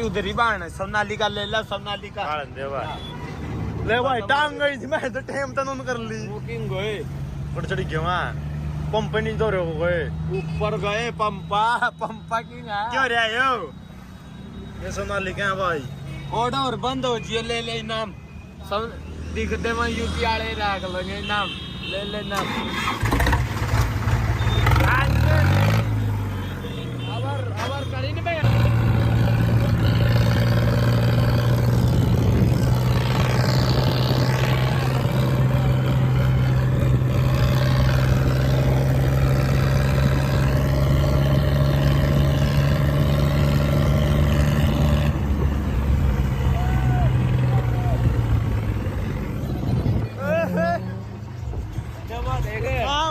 उधर ही बाण सोनालिका ले ला सोनालिका दे भाई ले भाई टांग गई थी मैं तो टाइम तनून कर ली बुकिंग गए पर चढ़ी गया पंप नहीं दो रहे हो गए ऊपर गए पंपा की क्यों रे यो ये सोनालिका भाई ऑर्डर बंद हो जियो ले ले नाम सब दिखते मैं यूपी वाले रख लेंगे नाम ले ले नाम अवर करी नहीं भाई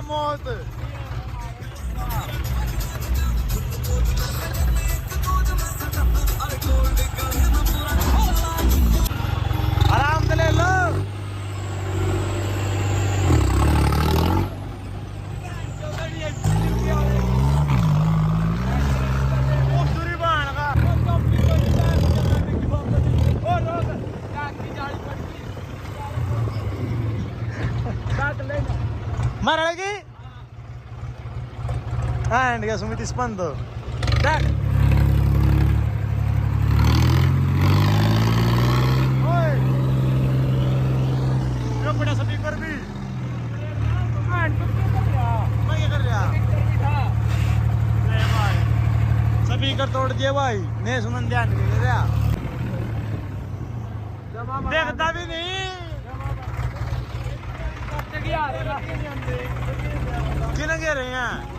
मौत आराम से ले लो मरेगी एंड या सुमित स्पंद टैग ओए यो बड़ा स्पीकर भी मैं क्या कर रहा ले भाई स्पीकर तोड़ दिए भाई नहीं सुनन ध्यान नहीं दे रहा देखता भी नहीं किन कह रहे हैं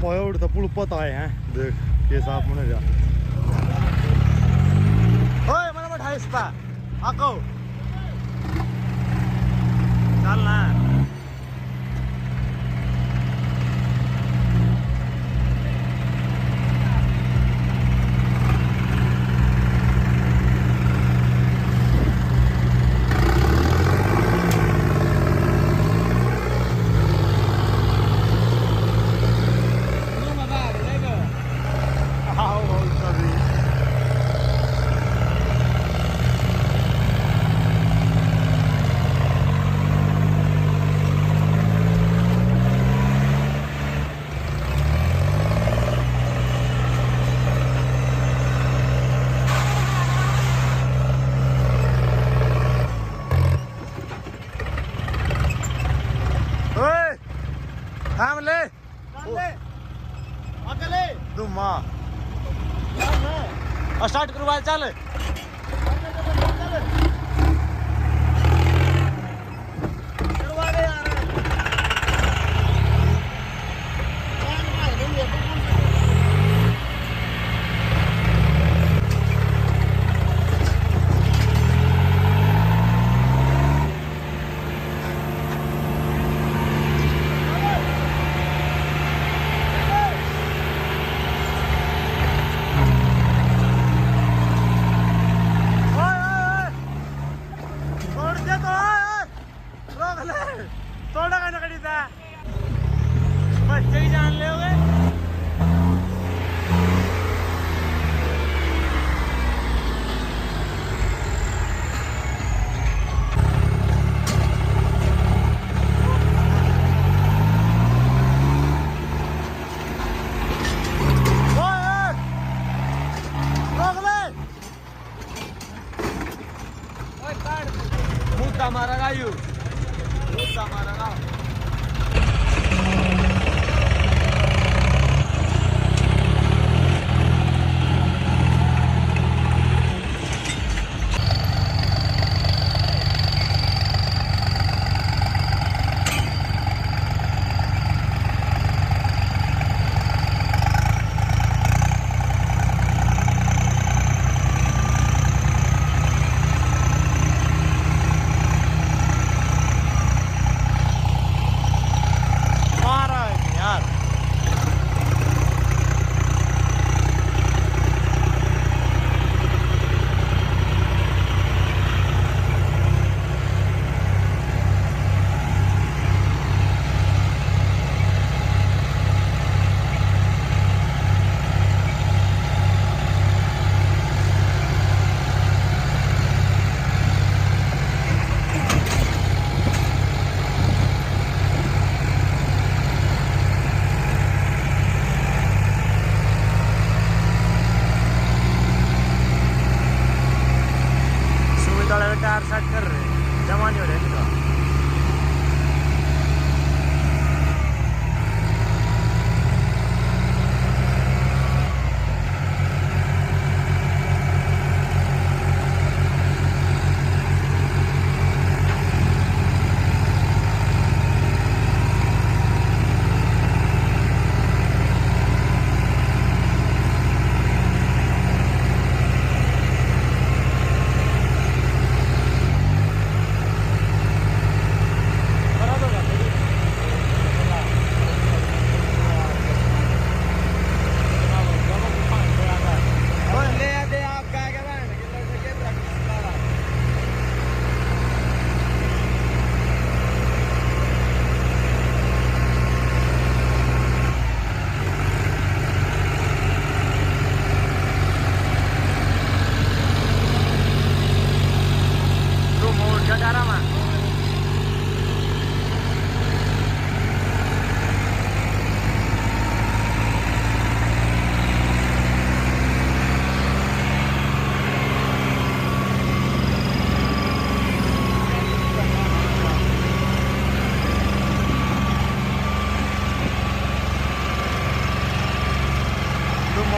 मोया उड़ता पुल पता है देख ये साफ मने जा ओए मना मत हाइस पा आको चल ना थाम ले अकेले तुम स्टार्ट करवा चल थोड़ा कहना कड़ी था बच्चे ही जान ले होगे मुद्दा मारा गायू मुद्दा मारा गा टायर सेट कर रहे जमा नहीं हो रहा इनका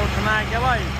उठना है क्या भाई